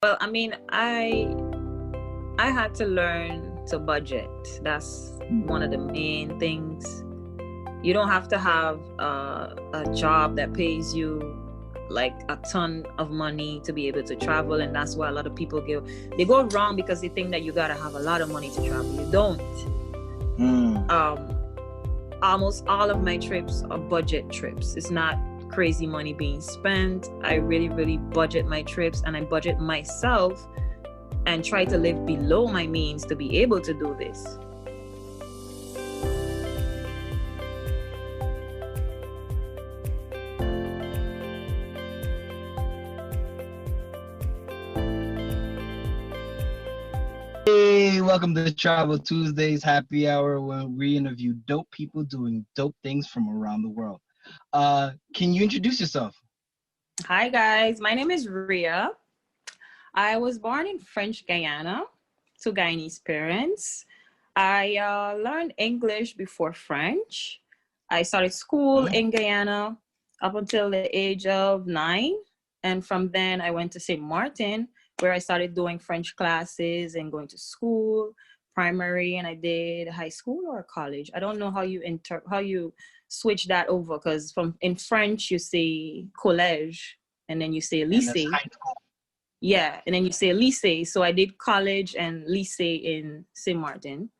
Well, I mean, I had to learn to budget. That's one of the main things. You don't have to have a job that pays you like a ton of money to be able to travel, and that's why a lot of people go wrong because they think that you gotta have a lot of money to travel. You don't. Um, Almost all of my trips are budget trips. It's not crazy money being spent. I really budget my trips, and I budget myself and try to live below my means to be able to do this. Hey, welcome to Travel Tuesdays Happy Hour, where we interview dope people doing dope things from around the world. Can you introduce yourself? Hi guys, my name is Rhea. I was born in French Guyana to Guyanese parents. I learned English before French. I started school in Guyana up until the age of 9. And from then I went to St. Martin, where I started doing French classes and going to school, primary, and I did high school or college. I don't know how you switch that over, because from in French you say collège and then you say And that's lycée. high school. Yeah, and then you say lycée. So I did college and lycée in St. Martin.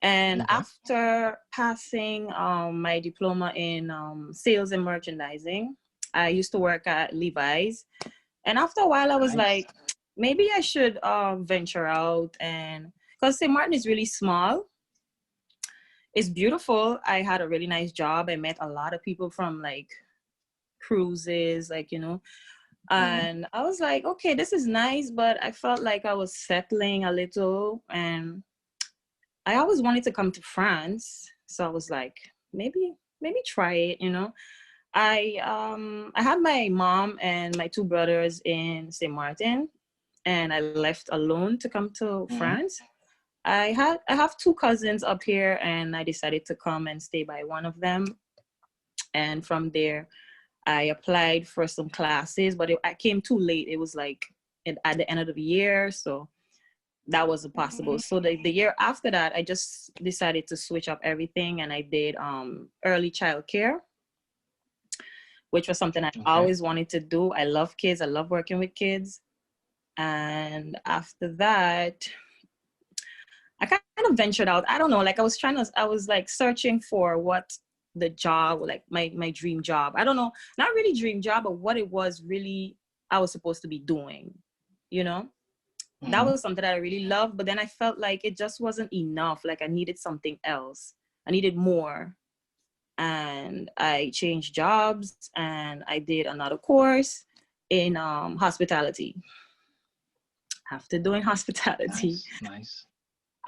And Okay. after passing my diploma in sales and merchandising, I used to work at Levi's. And after a while, I was Nice. like, maybe I should venture out. And because St. Martin is really small, it's beautiful. I had a really nice job. I met a lot of people from like cruises, and I was like, okay, this is nice, but I felt like I was settling a little, and I always wanted to come to France. So I was like, maybe try it. I had my mom and my 2 brothers in St. Martin, and I left alone to come to France. I have 2 cousins up here, and I decided to come and stay by one of them. And from there, I applied for some classes, but I came too late. It was like at the end of the year, so that wasn't possible. So the year after that, I just decided to switch up everything, and I did early childcare, which was something I always wanted to do. I love kids. I love working with kids. And after that, I kind of ventured out. I don't know, like I was like searching for what the job, like my dream job. I don't know, not really dream job, but what it was really I was supposed to be doing, you know? That was something that I really loved, but then I felt like it just wasn't enough. Like I needed something else. I needed more. And I changed jobs, and I did another course in hospitality. After doing hospitality. Nice.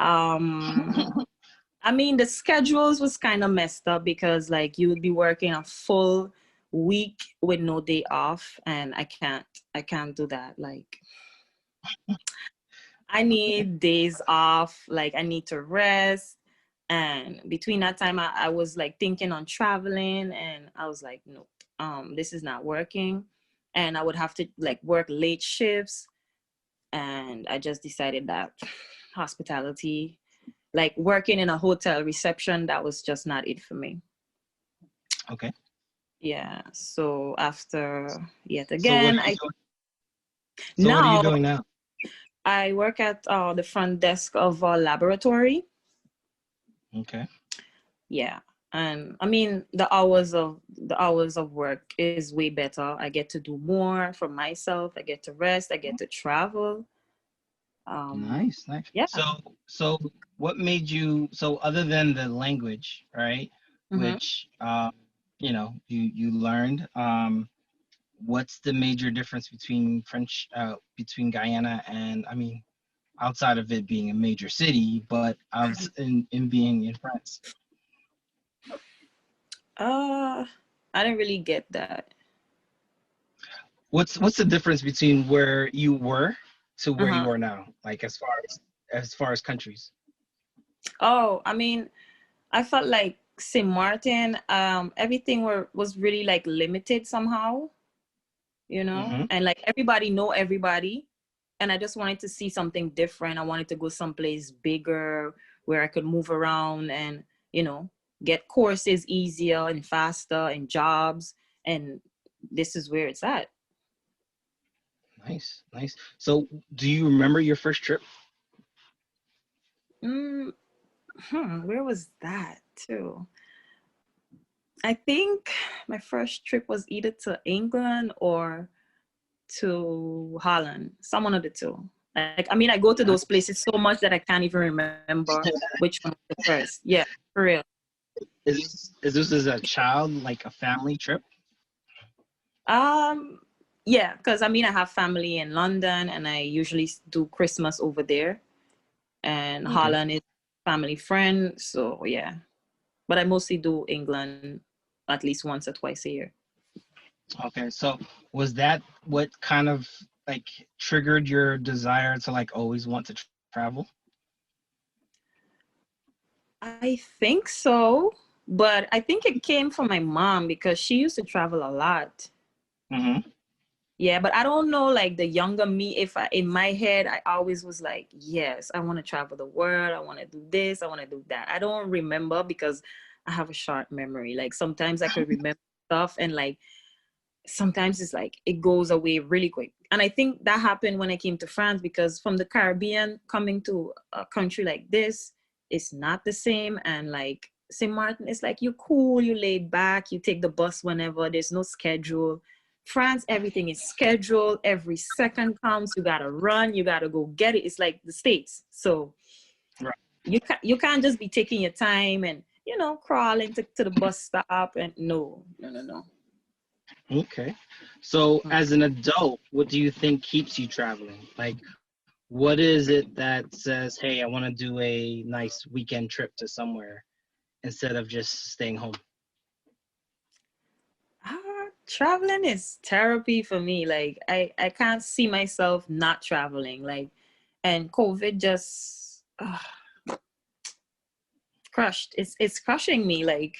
I mean, the schedules was kind of messed up because like you would be working a full week with no day off, and I can't do that. Like I need days off, like I need to rest. And between that time, I was like thinking on traveling, and I was like, nope, this is not working. And I would have to like work late shifts. And I just decided that hospitality, like working in a hotel reception, that was just not it for me. Okay. Yeah. So after yet So what again, are you doing? So what are you now doing now? I work at the front desk of a laboratory. Okay. Yeah. And I mean, the hours of work is way better. I get to do more for myself. I get to rest. I get to travel. Nice. Yeah. So what made you, so other than the language, right? Mm-hmm. Which you learned, what's the major difference between between Guyana and, I mean, outside of it being a major city, but in being in France? Uh, I didn't really get that. What's the difference between where you were to where Uh-huh. you are now, like as far as countries? Oh, I mean, I felt like St. Martin, everything was really like limited somehow, Mm-hmm. and like everybody know everybody. and I just wanted to see something different. I wanted to go someplace bigger where I could move around and, you know, get courses easier and faster and jobs. And this is where it's at. Nice, nice. So, do you remember your first trip? Mm, where was that too? I think my first trip was either to England or to Holland, some one of the two. Like, I mean, I go to those places so much that I can't even remember which one was the first. Yeah, for real. Is this as a child, like a family trip? Um, yeah, because I mean, I have family in London, and I usually do Christmas over there. And Okay. Holland is family friend, so yeah. But I mostly do England at least once or twice a year. Okay. So, was that what kind of like triggered your desire to like always want to travel? I think so, but I think it came from my mom because she used to travel a lot. Mm-hmm. Yeah, but I don't know, like the younger me, if I, in my head, I always was like, yes, I want to travel the world. I want to do this. I want to do that. I don't remember because I have a short memory. Like sometimes I could remember stuff and like sometimes it's like it goes away really quick. And I think that happened when I came to France because from the Caribbean coming to a country like this, it's not the same. And like St. Martin, it's like you cool, you laid back, you take the bus whenever, there's no schedule. France, everything is scheduled. Every second counts. You gotta run. You gotta go get it. It's like the States. So Right. you can't just be taking your time and crawling to the bus stop and no. Okay. So, as an adult, what do you think keeps you traveling? Like, what is it that says, "Hey, I want to do a nice weekend trip to somewhere instead of just staying home"? Traveling is therapy for me. Like I can't see myself not traveling. Like, and COVID just crushed. It's crushing me. Like,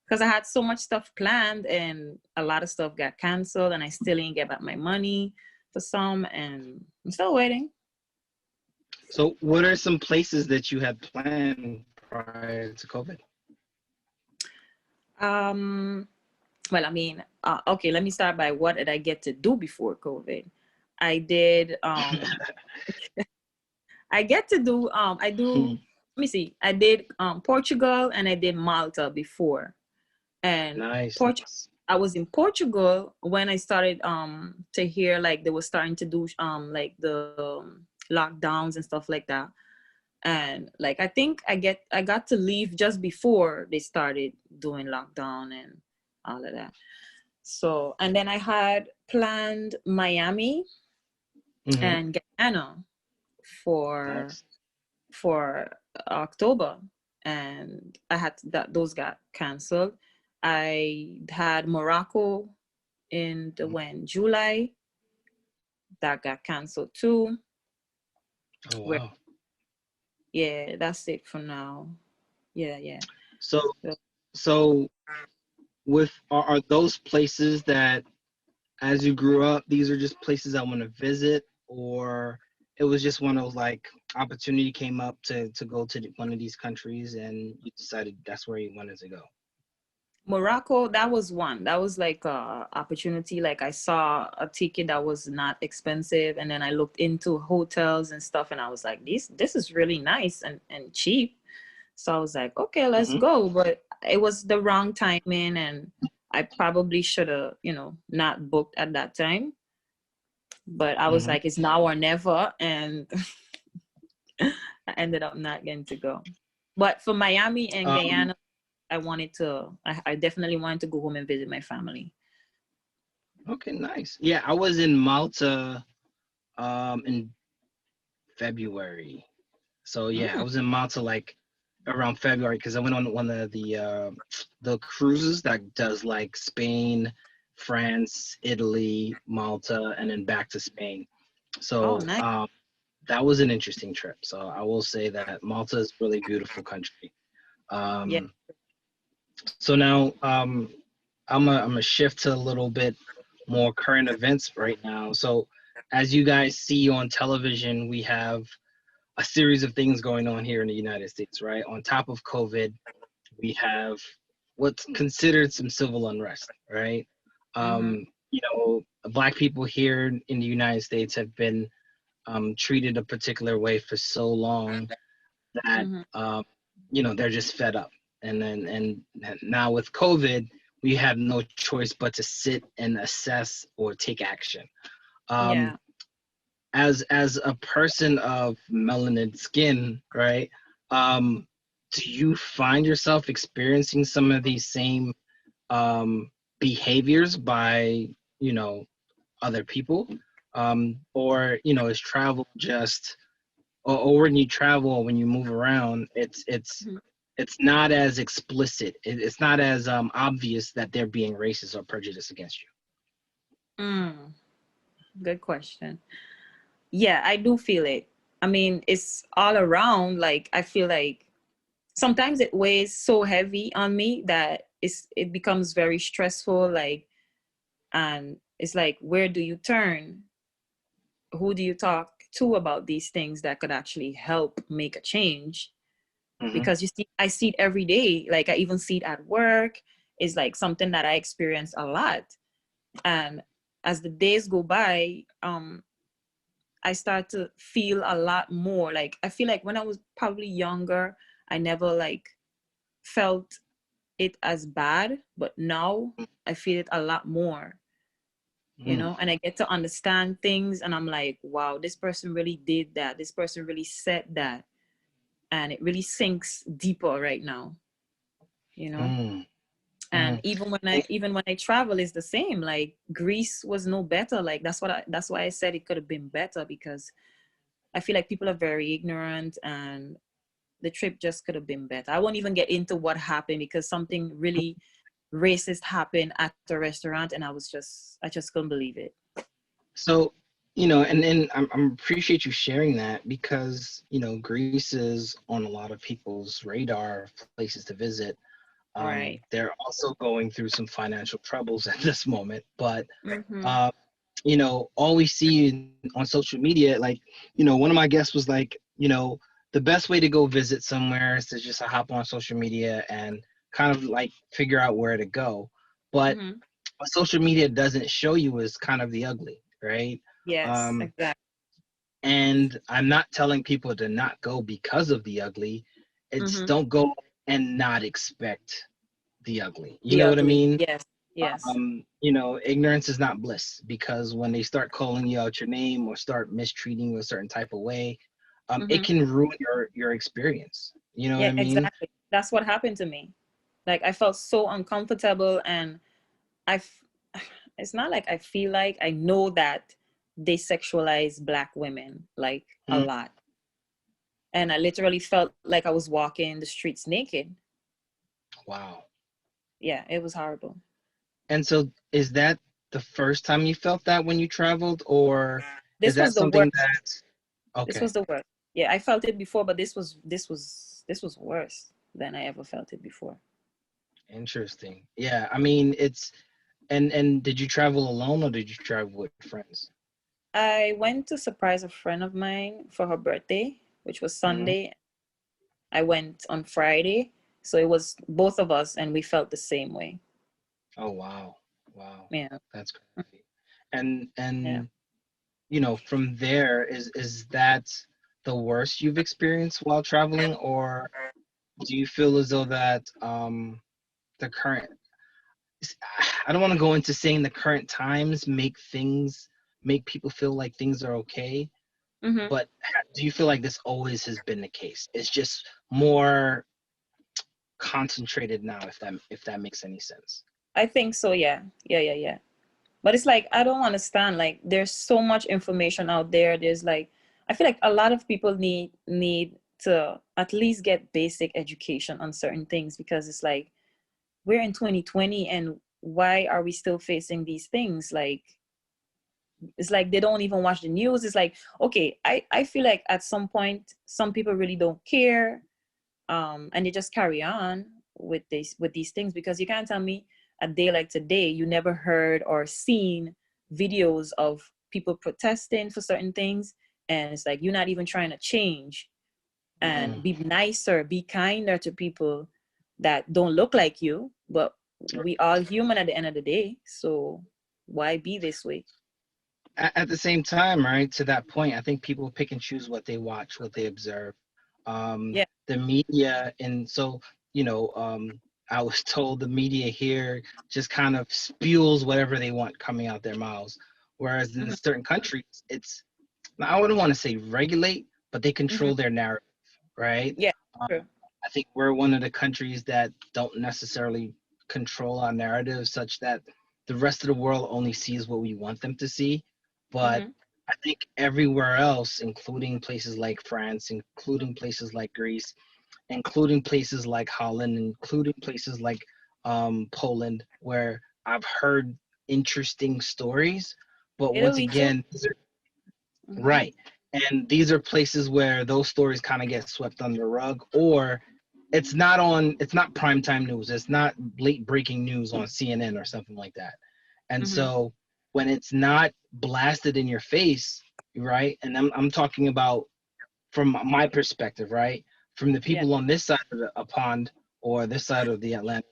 because I had so much stuff planned and a lot of stuff got canceled, and I still ain't get back my money for some, and I'm still waiting. So, what are some places that you had planned prior to COVID? Um, well, I mean, okay, let me start by what did I get to do before COVID? I did I get to do I do let me see. I did Portugal and I did Malta before. And Nice, Portugal nice. I was in Portugal when I started to hear like they were starting to do like the lockdowns and stuff like that. And like I got to leave just before they started doing lockdown and all of that. So and then I had planned Miami Mm-hmm. and Guyana for Nice. for October, and I had that those got canceled. I had Morocco in the when July that got canceled too. Oh Where wow. yeah, that's it for now. Yeah. So, So, so with are those places that as you grew up, these are just places I want to visit, or it was just one of those like opportunity came up to go to one of these countries and you decided that's where you wanted to go. Morocco, that was one. That was like a opportunity. Like I saw a ticket that was not expensive, and then I looked into hotels and stuff, and I was like, this is really nice and cheap. So I was like, okay, let's Hmm. go. But it was the wrong timing, and I probably should have, not booked at that time. But I was Hmm. like, it's now or never, and I ended up not getting to go. But for Miami and Um, Guyana, I definitely wanted to go home and visit my family. okay, nice. Yeah, I was in Malta in February. So yeah, I Mm. was in Malta like around February because I went on one of the cruises that does like Spain, France, Italy, Malta, and then back to Spain. Oh, So nice. that was an interesting trip. So I will say that Malta is a really beautiful country. Yeah. Um, so now I'm a shift to a little bit more current events right now. So as you guys see on television, we have a series of things going on here in the United States, right? On top of COVID, we have what's considered some civil unrest, right? Mm-hmm. You know, Black people here in the United States have been treated a particular way for so long that Mm-hmm. you know, they're just fed up. And now with COVID, we have no choice but to sit and assess or take action. Um, Yeah. as a person of melanin skin, right? Um, do you find yourself experiencing some of these same behaviors by, you know, other people? Or, you know, is travel just, or when you travel, when you move around, Mhm. it's not as explicit. It's not as obvious that they're being racist or prejudiced against you. Mm, good question. Yeah, I do feel it. I mean, it's all around. Like, I feel like sometimes it weighs so heavy on me that it becomes very stressful. Like, and it's like, where do you turn? Who do you talk to about these things that could actually help make a change? Hmm. Because you see, I see it every day. Like, I even see it at work. It's like something that I experience a lot. And as the days go by, I start to feel a lot more. Like, I feel like when I was probably younger, I never like felt it as bad, but now I feel it a lot more, Mm. and I get to understand things, and I'm like, wow, this person really did that. This person really said that. And it really sinks deeper right now, you know? Mm. And Mm. even when I travel, it's the same. Like, Greece was no better. Like, that's why I said it could have been better, because I feel like people are very ignorant, and the trip just could have been better. I won't even get into what happened, because something really racist happened at the restaurant, and I just couldn't believe it. So, you know, and I'm appreciate you sharing that because, you know, Greece is on a lot of people's radar of places to visit. Right. They're also going through some financial troubles at this moment, but Mm-hmm. uh, you know, all we see on social media, like, you know, one of my guests was like, you know, the best way to go visit somewhere is to just hop on social media and kind of like figure out where to go. But Mm-hmm. what social media doesn't show you is kind of the ugly, right? Yes, Um, exactly. and I'm not telling people to not go because of the ugly. It's Mm-hmm. don't go and not expect the ugly. You The know what I ugly. mean? Yes. Yes. You know, ignorance is not bliss because when they start calling you out your name or start mistreating you a certain type of way, it Mm-hmm. can ruin your experience. You know what Yeah, I mean? exactly. That's what happened to me. Like, I felt so uncomfortable, and I, f- it's not like I feel like I know that they sexualize Black women like a Mm, lot. And I literally felt like I was walking the streets naked. wow. Yeah, it was horrible. And so, is that the first time you felt that when you traveled, or is This that was the something worst. that? This Okay, was the worst. Yeah, I felt it before, but this was worse than I ever felt it before. interesting. Yeah, I mean, it's and did you travel alone or did you travel with friends? I went to surprise a friend of mine for her birthday, which was Hmm. Sunday. I went on Friday, so it was both of us, and we felt the same way. Oh wow, wow, Yeah, that's crazy. And yeah. you know, from there, is that the worst you've experienced while traveling, or do you feel as though that the current, I don't want to go into saying the current times make people feel like things are okay, Hmm. but do you feel like this always has been the case? It's just more concentrated now, if that makes any sense. I think so. Yeah, yeah, yeah, yeah. But it's like, I don't understand. Like, there's so much information out there. There's like, I feel like a lot of people need to at least get basic education on certain things, because it's like, we're in 2020, and why are we still facing these things? Like, it's like they don't even watch the news. It's like, okay, I feel like at some point some people really don't care, and they just carry on with these things, because you can't tell me a day like today you never heard or seen videos of people protesting for certain things, and it's like you're not even trying to change and be nicer, be kinder to people that don't look like you, but we all human at the end of the day, so why be this way? At the same time, right, to that point, I think people pick and choose what they watch, what they observe. Yeah. The media, and so, I was told the media here just kind of spews whatever they want coming out their mouths. Whereas in Hmm. certain countries, I wouldn't want to say regulate, but they Hmm. control their narrative, right? Yeah. Um, True. I think we're one of the countries that don't necessarily control our narrative such that the rest of the world only sees what we want them to see. But Hmm. I think everywhere else, including places like France, including places like Greece, including places like Holland, including places like Poland, where I've heard interesting stories. But once Italy too. again, Hmm. right. And these are places where those stories kind of get swept under the rug, or it's not primetime news. It's not late breaking news on CNN or something like that. And Hmm. so when it's not blasted in your face, right? And I'm talking about from my perspective, right? From the Yeah. people on this side of the a pond or this side of the Atlantic,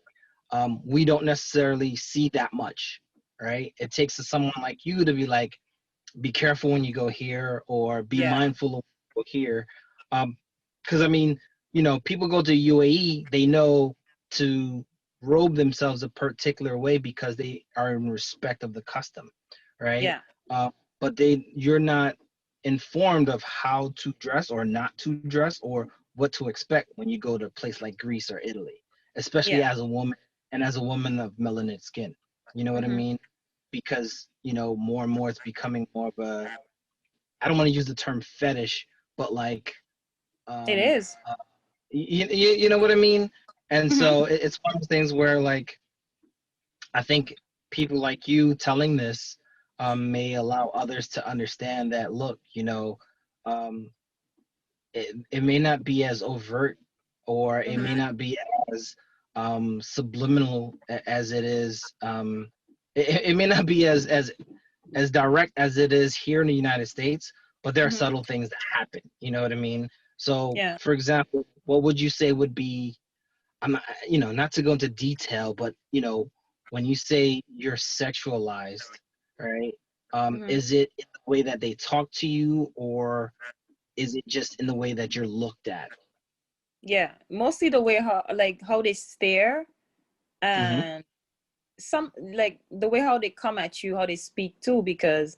we don't necessarily see that much, right? It takes someone like you to be like, be careful when you go here or be Yeah. mindful of when you go here. Because I mean, people go to UAE, they know to robe themselves a particular way because they are in respect of the custom, right? Yeah. Uh, but you're not informed of how to dress or not to dress or what to expect when you go to a place like Greece or Italy, especially Yeah. as a woman and as a woman of melanin skin. You know what I Hmm. mean? Because more and more it's becoming more of a, I don't want to use the term fetish, but like It um is. uh, you know what I mean. And Hmm. so it's one of those things where like I think people like you telling this may allow others to understand that, look, um it may not be as overt, or it may Hmm. not be as subliminal as it is, it may not be as direct as it is here in the United States, but there are Hmm. subtle things that happen. You know what I mean? So, Yeah. for example, what would you say would be? I'm not, not to go into detail, but when you say you're sexualized, right? Hmm. Is it in the way that they talk to you, or is it just in the way that you're looked at? Yeah, mostly the way how they stare, Mm-hmm. and some like the way how they come at you, how they speak too, because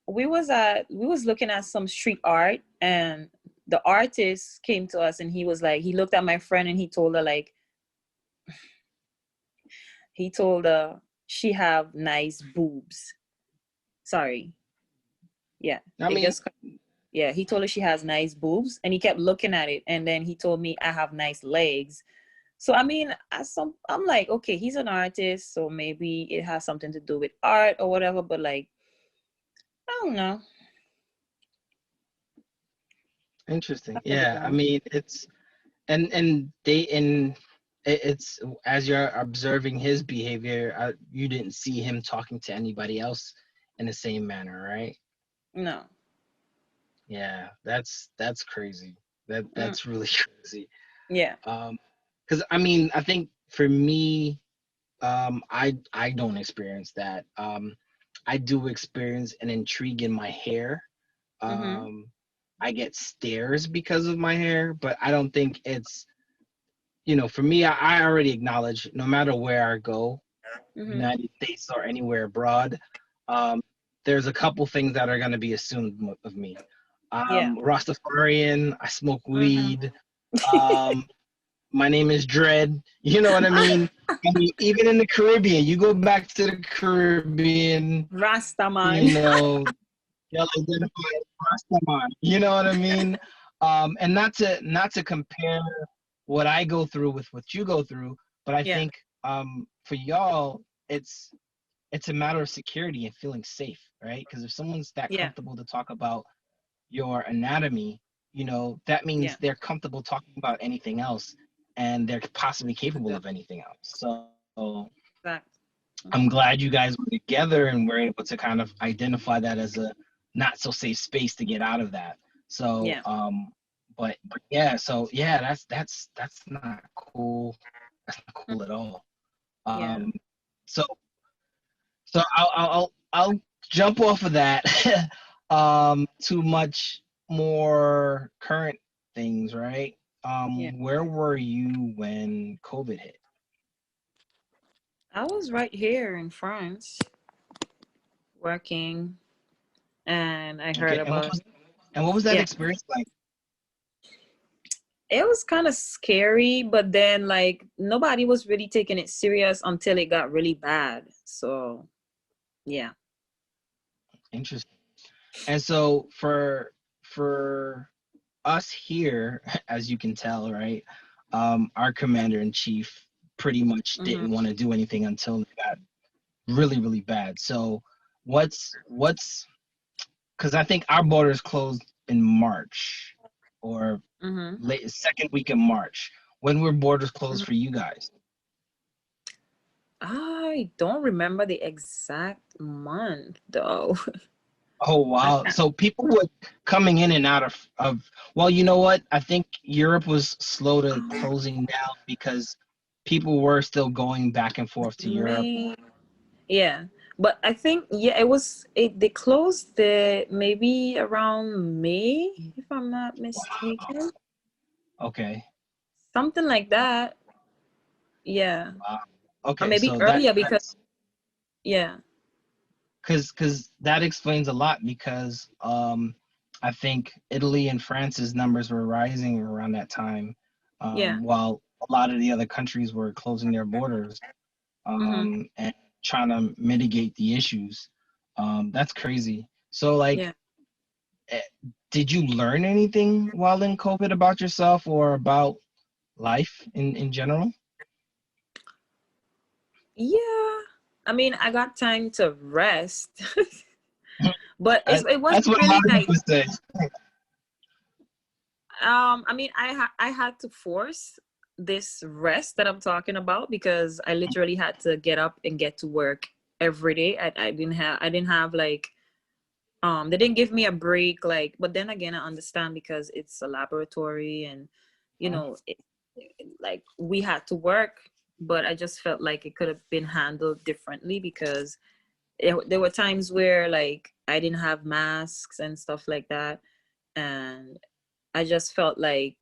we was looking at some street art, and the artist came to us and he was like, he looked at my friend and he told her like, he told her she have nice boobs. Sorry. Yeah. I It mean, just, yeah, he told her she has nice boobs and he kept looking at it, and then he told me I have nice legs. So I mean, I'm like, okay, he's an artist, so maybe it has something to do with art or whatever. But like, I don't know. interesting. I never Yeah, I know. mean, it's as you're observing his behavior, you didn't see him talking to anybody else in the same manner, right? No. Yeah, that's crazy. Mm, That's really crazy. yeah. Because I mean, I think for me, I don't experience that. I do experience an intrigue in my hair. Mhm. Um, I get stares because of my hair, but I don't think it's, for me, I already acknowledge no matter where I go, Mhm. United States or anywhere abroad, um, there's a couple things that are going to be assumed of me. Yeah. Rastafarian, I smoke Mhm. weed. Um, my name is Dread. You know what I mean? I mean, even in the Caribbean, you go back to the Caribbean, Rastaman. they'll identify as Rastaman. You know what I mean? And not to compare what I go through with what you go through, but I Yeah. think for y'all, it's a matter of security and feeling safe, right? Because if someone's that Yeah. comfortable to talk about your anatomy, that means Yeah. they're comfortable talking about anything else, and they're possibly capable Exact. of anything else. So Exact. I'm glad you guys were together and were able to kind of identify that as a not so safe space to get out of that. So, Yeah. but yeah, so yeah, that's not cool. That's not cool at all. Yeah. Um, so I'll jump off of that to much more current things, right? Yeah. Where were you when COVID hit? I was right here in France working, and I heard Okay, about, and what was that yeah, experience like? it was kind of scary, but then like nobody was really taking it serious until it got really bad. So, yeah. Interesting. And so for us here, as you can tell, right, our commander in chief pretty much Mhm. didn't want to do anything until it got really, really bad. So what's because I think our borders closed in March or Mhm. late second week in March. When were borders closed Mhm. for you guys? I don't remember the exact month though. Oh I wow. can't. So people were coming in and out of well, you know what? I think Europe was slow to Um, closing down because people were still going back and forth to Europe. May. Yeah, but I think yeah, it was it. They closed the maybe around May, if I'm not Wow. mistaken, Okay. something like that. Yeah, Wow. or Okay. maybe So earlier because that's yeah, because that explains a lot because I think Italy and France's numbers were rising around that time, yeah, while a lot of the other countries were closing their borders mm-hmm, and trying to mitigate the issues. That's crazy. So, like, yeah, eh, did you learn anything while in COVID about yourself or about life in general? yeah. I mean, I got time to rest, but it was That's what a lot really of like people say. I mean, I had to force this rest that I'm talking about because I literally had to get up and get to work every day. I didn't have like they didn't give me a break like, but then again I understand because it's a laboratory and you know like we had to work, but I just felt like it could have been handled differently because there were times where like I didn't have masks and stuff like that, and I just felt like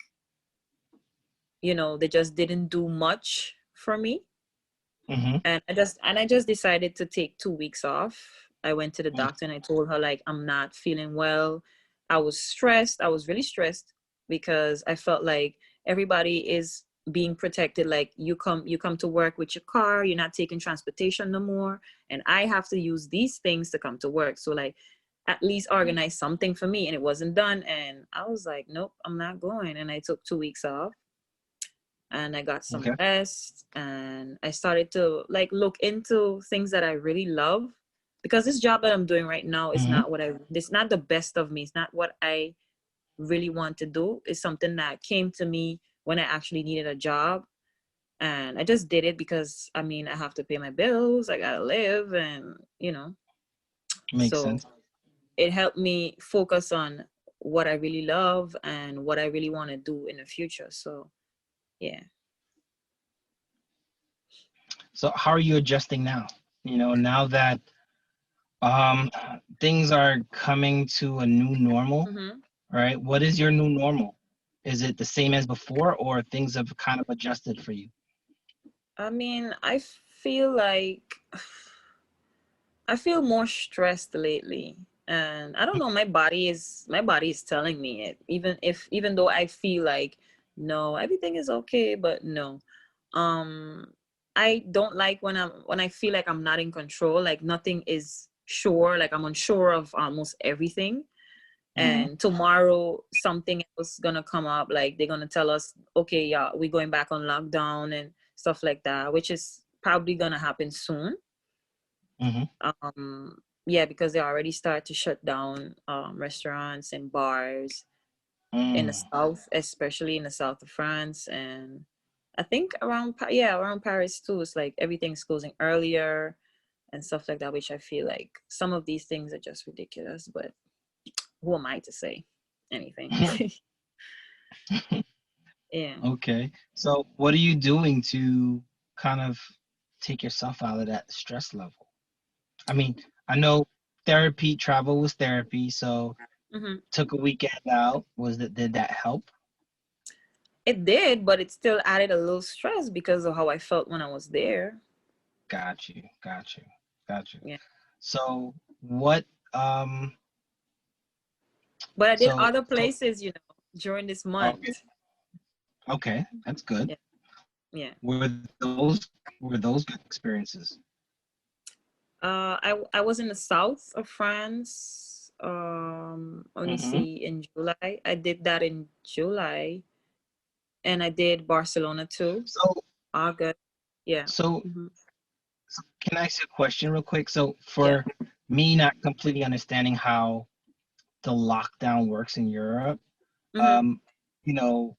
they just didn't do much for me, Mm-hmm. and I just decided to take 2 weeks off. I went to the doctor and I told her like I'm not feeling well. I was stressed. I was really stressed because I felt like everybody is being protected. Like you come to work with your car, you're not taking transportation no more, and I have to use these things to come to work. So like at least organize something for me, and it wasn't done. And I was like, nope, I'm not going. And I took 2 weeks off and I got some Okay. rest and I started to like look into things that I really love because this job that I'm doing right now is Mm-hmm. not it's not the best of me. It's not what I really want to do. It's something that came to me when I actually needed a job, and I just did it because I mean, I have to pay my bills, I got to live, and Makes so sense. it helped me focus on what I really love and what I really want to do in the future. So, yeah. So how are you adjusting now? Now that um things are coming to a new normal, Mhm. right? What is your new normal? Is it the same as before or things have kind of adjusted for you? I mean, I feel like I feel more stressed lately. And I don't know, my body is telling me it. Even though I feel like no, everything is okay, but no. Um I don't like when I feel like I'm not in control, like nothing is sure, like I'm unsure of almost everything. Mm-hmm. And tomorrow something else gonna come up, like they're gonna tell us, okay, yeah, we're going back on lockdown and stuff like that, which is probably gonna happen soon. Mm-hmm. Yeah, because they already start to shut down restaurants and bars in the Mm. south, especially in the south of France, and I think around around Paris too. It's like everything's closing earlier. and stuff like that, which I feel like some of these things are just ridiculous, but who am I to say anything? Yeah. Okay. So what are you doing to kind of take yourself out of that stress level? I mean, I know therapy, travel was therapy, so Hmm. took a weekend out. Did that help? It did, but it still added a little stress because of how I felt when I was there. Got you, got you, got you. Yeah. So what But I did so other go places, during this okay, month. okay, that's good. Yeah. Yeah. Were those good experiences? I was in the south of France. Let me Mm-hmm. see, in July. I did that in July, and I did Barcelona too. So August. Yeah. so Hmm. So can I ask you a question real quick? So Yeah. for me not completely understanding how the lockdown works in Europe, Hmm. um, you know,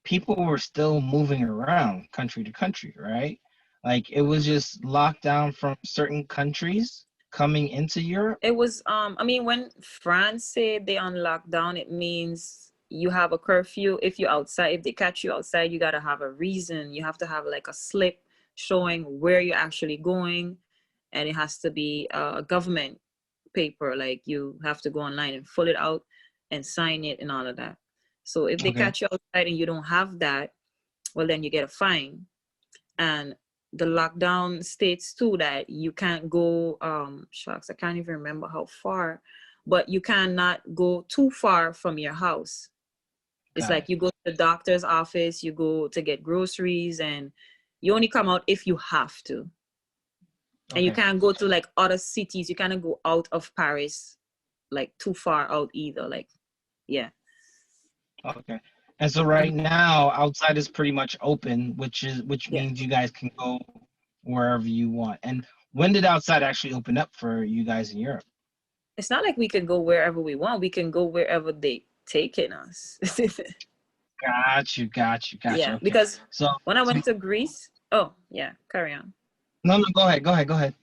people were still moving around country to country, right? Like it was just locked down from certain countries coming into Europe. It was I mean, when France said they on lockdown, it means you have a curfew. If you're outside, if they catch you outside, you gotta have a reason. You have to have like a slip showing where you're actually going, and it has to be a government paper. Like you have to go online and fill it out and sign it and all of that. So if they Okay. catch you outside and you don't have that, well then you get a fine. And the lockdown states too that you can't go shucks, I can't even remember how far, but you cannot go too far from your house. It's Got like it. you go to the doctor's office, you go to get groceries, and you only come out if you have to. And you Okay. can't go to like other cities, you cannot go out of Paris like too far out either, like, yeah. Okay. And so Mhm. right now outside is pretty much open, which Yeah, means you guys can go wherever you want. And when did outside actually open up for you guys in Europe? it's not like we can go wherever we want, we can go wherever they taking us. Got you, got you, got you. Yeah, Okay. because So, when I so went to Greece, oh yeah, carry on. no, no, go ahead, go ahead, go ahead.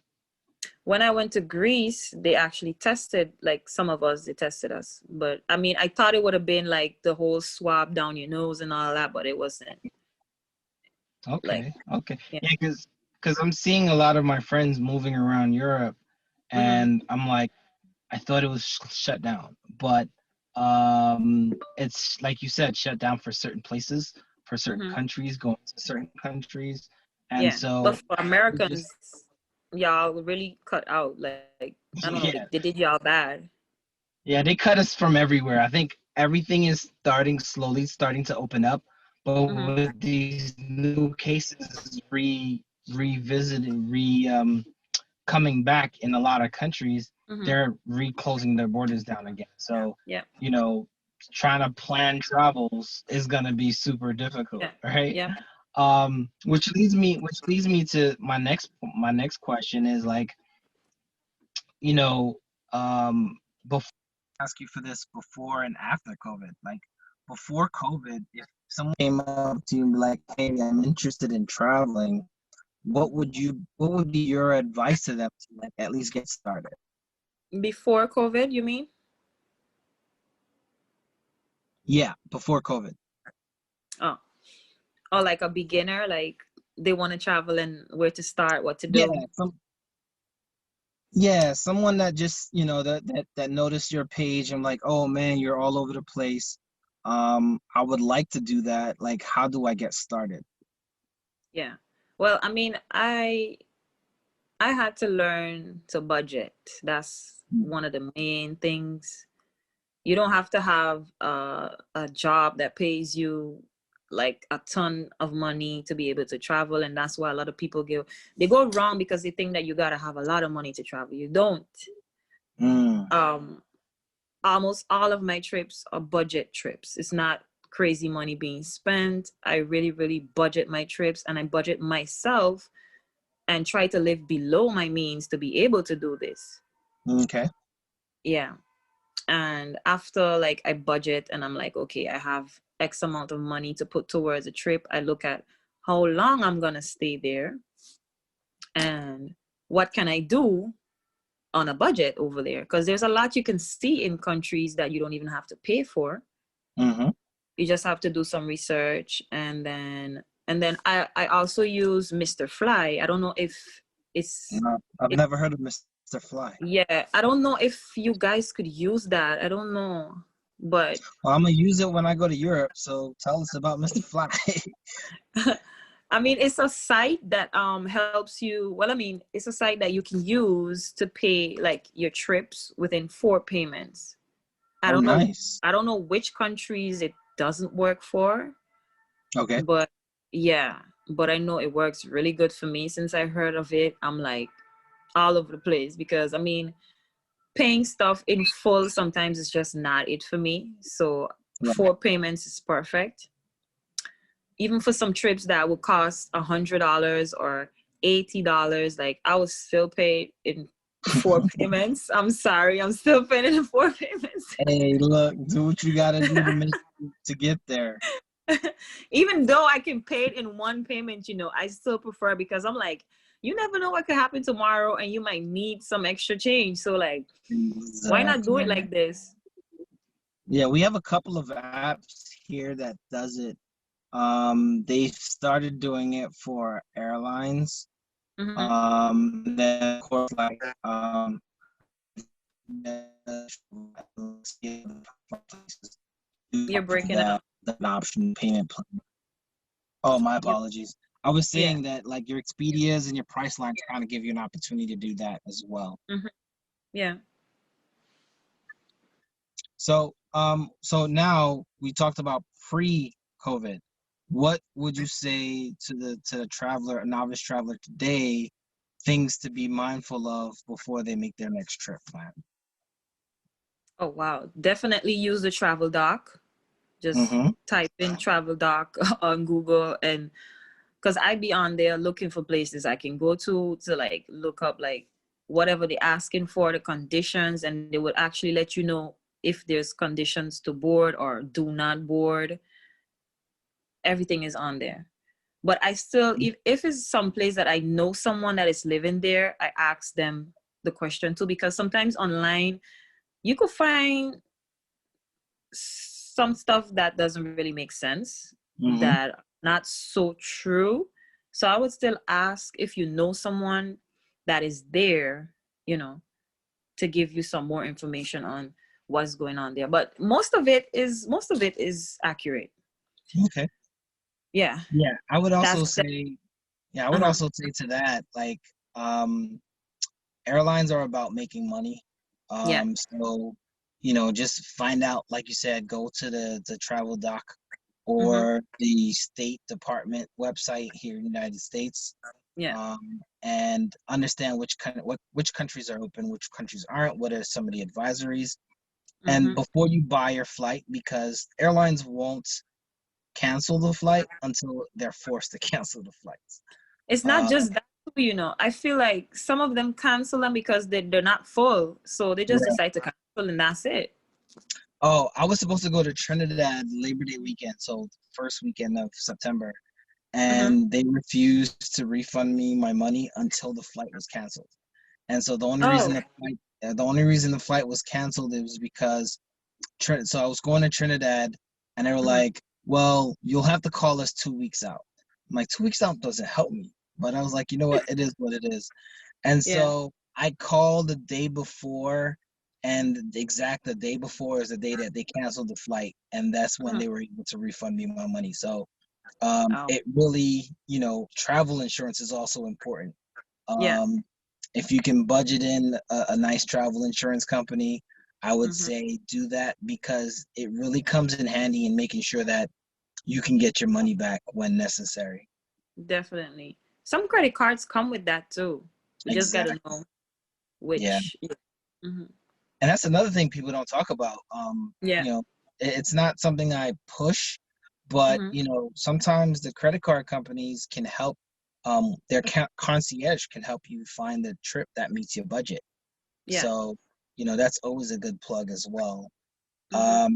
When I went to Greece, they actually tested, like some of us, they tested us. But I mean, I thought it would have been like the whole swab down your nose and all that, but it wasn't. Like, Okay, okay. yeah. Yeah, because I'm seeing a lot of my friends moving around Europe, Mm-hmm. and I'm like, I thought it was shut down, but it's like you said, shut down for certain places, for certain Mm-hmm. countries, going to certain countries, and Yeah. But so for it just Americans, y'all really cut out. Like, I don't know, they yeah, did y'all bad. yeah, they cut us from everywhere. I think everything is slowly starting to open up, but Mm-hmm. with these new cases revisiting, coming back in a lot of countries, Mm-hmm. they're reclosing their borders down again. So, Yeah. you know, trying to plan travels is gonna be super difficult, Yeah. right? Yeah. Which leads me to my next question is like, you know, before I ask you for this before and after COVID, like before COVID, if someone came up to you and be like, "Hey, I'm interested in traveling," what would be your advice to them to like at least get started? Before COVID, you mean? Yeah, before COVID. Oh. Or like a beginner, like they want to travel and where to start, what to Yeah, do. someone that just that noticed your page and like, oh man, you're all over the place. I would like to do that. Like, how do I get started? Yeah. Well, I mean, I had to learn to budget. That's one of the main things. You don't have to have a job that pays you like a ton of money to be able to travel, and that's why a lot of people go wrong because they think that you got to have a lot of money to travel. You don't. Mm, Um almost all of my trips are budget trips. It's not crazy money being spent. I really, really budget my trips, and I budget myself and try to live below my means to be able to do this. okay. Yeah. And after like I budget and I'm like, okay, I have X amount of money to put towards a trip, I look at how long I'm going to stay there and what can I do on a budget over there? Because there's a lot you can see in countries that you don't even have to pay for. Mm-hmm. You just have to do some research, and then I also use Mr. Fly. I don't know if it's No, I've it, never heard of Mr. Fly. yeah, I don't know if you guys could use that. I don't know, but Well, I'm gonna use it when I go to Europe. So tell us about Mr. Fly. I mean, it's a site that helps you. Well, I mean, it's a site that you can use to pay like your trips within 4 payments. I Oh, don't know. nice. I don't know which countries it doesn't work for, Okay. but yeah, but I know it works really good for me. Since I heard of it, I'm like all over the place because I mean, paying stuff in full sometimes is just not it for me. So Right. 4 payments is perfect. Even for some trips that would cost $100 or $80, like I was still paid in 4 payments. I'm sorry, I'm still paying in 4 payments. Hey, look, do what you gotta do to get there. Even though I can pay it in one payment, I still prefer because I'm like, you never know what could happen tomorrow and you might need some extra change. So like, why not do it Exactly. like this? Yeah, we have a couple of apps here that does it. They started doing it for airlines. Hmm. Then of course, like You're breaking up. the option payment plan. Oh, my You, apologies. I was yeah. saying that like your Expedias and your Pricelines kind of give you an opportunity to do that as well. Hmm. Yeah. So now we talked about pre-COVID. What would you say to the traveler, a novice traveler today, things to be mindful of before they make their next trip plan? Oh, wow. Definitely use the travel doc. Just Mm-hmm. type in travel doc on Google, and because I be on there looking for places I can go to like look up like whatever they're asking for, the conditions, and they would actually let you know if there's conditions to board or do not board. Everything is on there. But I still, if it's some place that I know someone that is living there, I ask them the question too, because sometimes online you could find some stuff that doesn't really make sense, Mm-hmm. that not so true. So I would still ask if you know someone that is there, you know, to give you some more information on what's going on there. But most of it is accurate. Okay. Yeah. Yeah, I would That's also that. say, yeah, I would Uh-huh. also say to that, like, airlines are about making money. Yeah. So, just find out, like you said, go to the travel doc Mm-hmm. or the State Department website here in the United States, Yeah. and understand which countries are open, which countries aren't, what are some of the advisories, and Mm-hmm. before you buy your flight, because airlines won't cancel the flight until they're forced to cancel the flights. It's not Uh, just that, I feel like some of them cancel them because they're not full. So they just decide to cancel and that's it. Oh, I was supposed to go to Trinidad Labor Day weekend, so first weekend of September, Mm-hmm. and they refused to refund me my money until the flight was canceled. And so Oh. the only reason the flight was canceled it was because so I was going to Trinidad, and they were Mm-hmm. like, "Well, you'll have to call us 2 weeks out." I'm like, 2 weeks out doesn't help me, but I was like, you know what? It is what it is. And Yeah. so I called the day before, and the day before is the day that they canceled the flight, and that's when Mm-hmm. they were able to refund me my money. So Oh. it really, travel insurance is also important. Yeah. Um, if you can budget in a nice travel insurance company, I would Mm-hmm. say do that because it really comes in handy in making sure that you can get your money back when necessary. Definitely. Some credit cards come with that too. You just got to Exactly. know Yeah. which. Yeah. Mm-hmm. And that's another thing people don't talk about. Yeah. It's not something I push, but Mm-hmm. sometimes the credit card companies can help. Their concierge can help you find the trip that meets your budget. Yeah. So, that's always a good plug as well. Mm-hmm.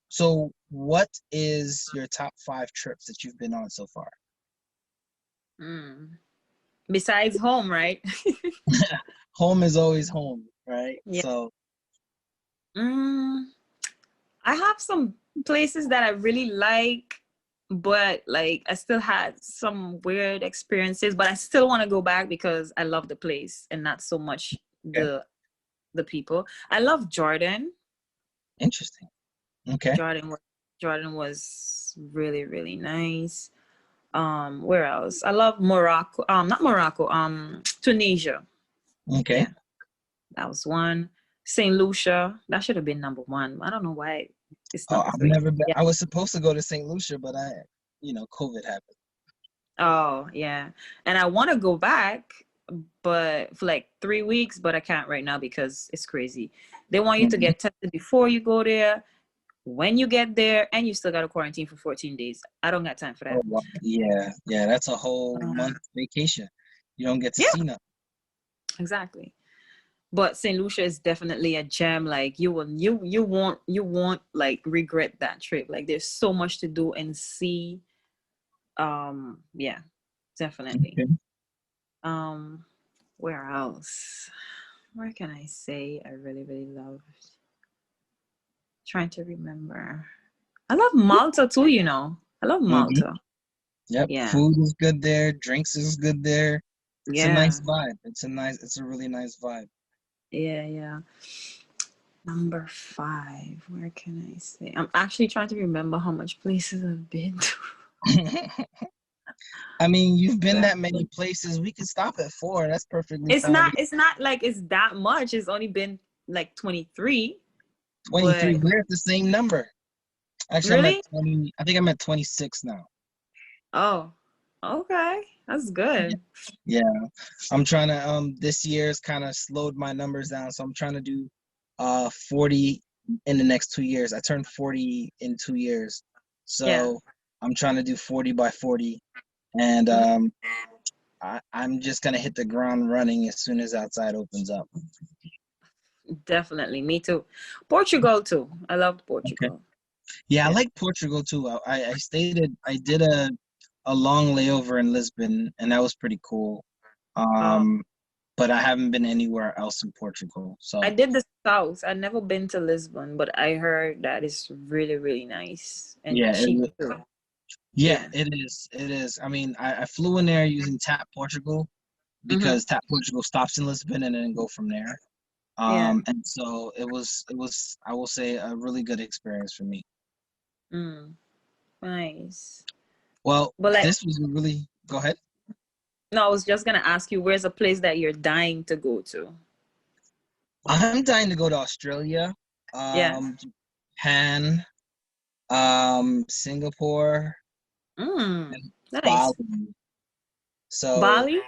So what is your top 5 trips that you've been on so far? Mm. Besides home, right? Home is always home, right? Yeah. So Mm, I have some places that I really like, but like I still had some weird experiences, but I still want to go back because I love the place and not so much okay, the people. I love Jordan. interesting. Okay. Jordan was Jordan was really really nice. Where else? I love Morocco. Not Morocco. Tunisia. Okay. Yeah, that was one. Saint Lucia. That should have been number one. I don't know why it's Oh, number I've three. never been. Yeah. I was supposed to go to St. Lucia, but COVID happened. Oh yeah, and I want to go back, but for like 3 weeks, but I can't right now because it's crazy. They want you to Mhm. get tested before you go there, when you get there, and you still got to quarantine for 14 days. I don't got time for Oh, that. wow. Yeah, yeah, that's a whole month vacation. You don't get to Yeah, see nothing. exactly. But St. Lucia is definitely a gem. Like you won't like regret that trip. Like there's so much to do and see. Yeah, definitely. Okay. Um, where else? Where can I say I really really loved? Trying to remember. I love Malta too. I love Hmm. Malta. Yep. Yeah, Food is good there. Drinks is good there. It's a nice yeah, vibe. It's a really nice vibe. yeah, yeah. Number five. Where can I say? I'm actually trying to remember how much places I've been to. I mean, you've been that many places. We could stop at 4. That's perfectly It's fine. not. It's not like it's that much. It's only been like 23. 23. But We're at the same number. Actually, I'm at really, 20. I think I'm at 26 now. oh, okay, that's Yeah. good. Yeah. I'm trying to this year's kind of slowed my numbers down. So I'm trying to do 40 in the next 2 years. I turned 40 in 2 years. Yeah, So I'm trying to do 40 by 40. And mhm, I'm just gonna hit the ground running as soon as outside opens up. definitely. Me too. Portugal too. I loved Okay. Portugal. Yeah, I Yeah. like Portugal too. I did a long layover in Lisbon, and that was pretty cool. Oh, Um, but I haven't been anywhere else in Portugal. I So did the south. I've never been to Lisbon, but I heard that it's really, really nice and yeah, cheap too. yeah, Yeah. it is. It is. I mean, I flew in there using Tap Portugal Mm-hmm. because Tap Portugal stops in Lisbon and then go from there. Yeah. And so it was I will say a really good experience for me. Mm, nice. Well, But like, this was a really go ahead. no, I was just gonna ask you, where's a place that you're dying to go to? I'm dying to go to Australia, Yeah. Japan, Singapore, Mm, and nice. Bali. So Bali?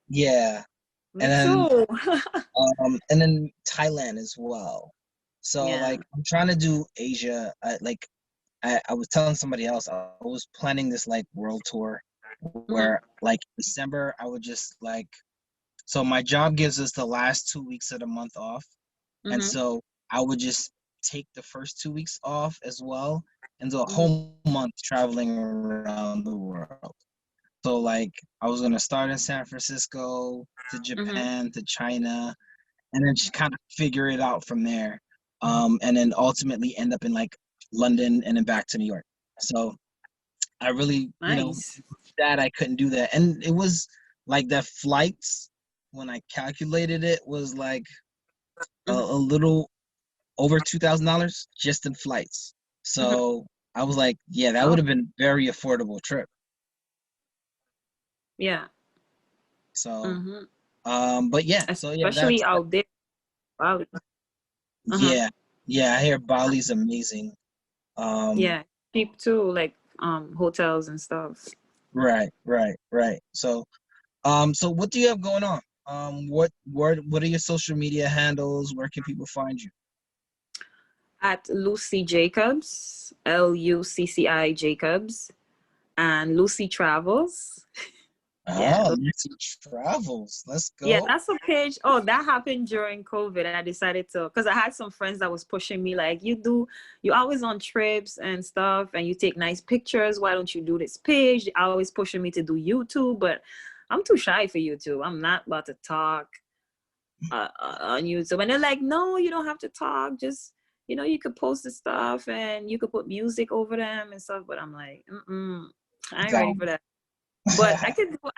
yeah, Me and then too. Thailand as well. So Yeah. like I'm trying to do Asia. I was telling somebody else I was planning this like world tour Mm-hmm. where like December I would just like so my job gives us the last 2 weeks of the month off, and Mm-hmm. so I would just take the first 2 weeks off as well and do a Mm-hmm. whole month traveling around the world. So like I was gonna start in San Francisco to Mm-hmm. Japan to China and then just kind of figure it out from there. And then ultimately end up in like London and then back to New York. So I really, Nice. that I couldn't do that. And it was like the flights, when I calculated it, was like a Mm-hmm. little over $2,000 just in flights. Mm-hmm. So I was like, yeah, that Oh, would have been a very affordable trip. yeah. So, Mm-hmm. but yeah, so yeah, Especially out there. Bali. Uh-huh. yeah, yeah. I hear Bali's amazing. Um, Yeah. Cheap too, like hotels and stuff. right. So what do you have going on? What are your social media handles? Where can people find you? At Lucy Jacobs, Lucci Jacobs, and Lucy Travels. Yeah, Oh, Lucy Travels. Let's yeah, go. that's a page. Oh, that happened during COVID. I decided to, because I had some friends that was pushing me, like, you always on trips and stuff, and you take nice pictures. Why don't you do this page? They always pushing me to do YouTube, but I'm too shy for YouTube. I'm not about to talk on YouTube. And they're like, no, you don't have to talk. Just, you could post the stuff and you could put music over them and stuff. But I'm like, I ain't ready Down. for that. But I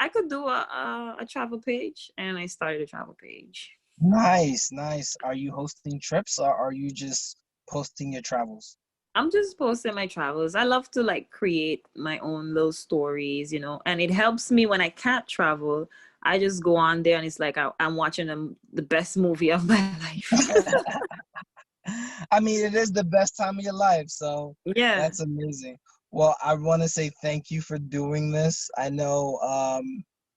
could do a travel page, and I started a travel page. Nice, nice. Are you hosting trips or are you just posting your travels? I'm just posting my travels. I love to like create my own little stories, and it helps me when I can't travel. I just go on there and it's like I'm watching the best movie of my life. I mean, it is the best time of your life, so Yeah, that's amazing. Well, I want to say thank you for doing this. I know,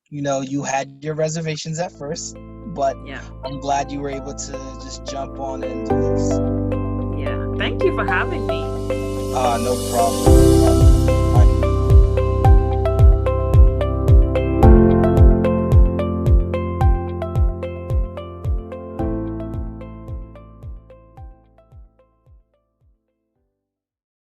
you had your reservations at first, but yeah, I'm glad you were able to just jump on and do this. yeah. Thank you for having me. No problem.